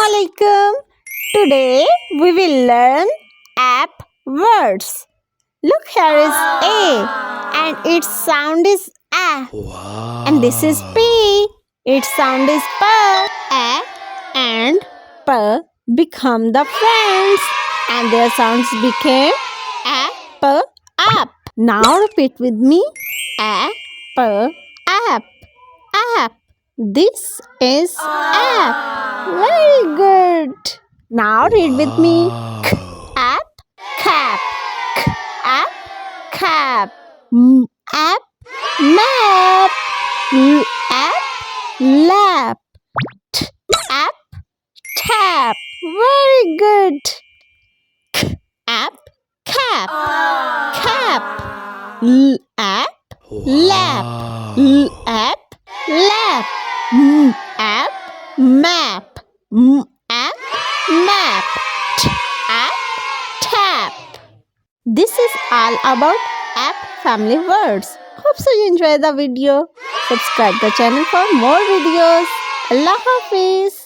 Assalamualaikum. Today we will learn app words. Look, here is A and its sound is A. Wow. And this is P. Its sound is P. A and P become the friends and their sounds became A, P, app. Now repeat with me. A, P, app. App. This is app. Very good. Now read with me. K, app, cap. K, app, cap. M, app, map. L, app, lap. T, app, tap. Very good. K, app, cap. Cap. L, app, lap. L, app, lap. M, app, map. M, app, map. T, app, tap. This is all about app family words. Hope so you enjoy the video. Subscribe the channel for more videos. Allah Hafiz.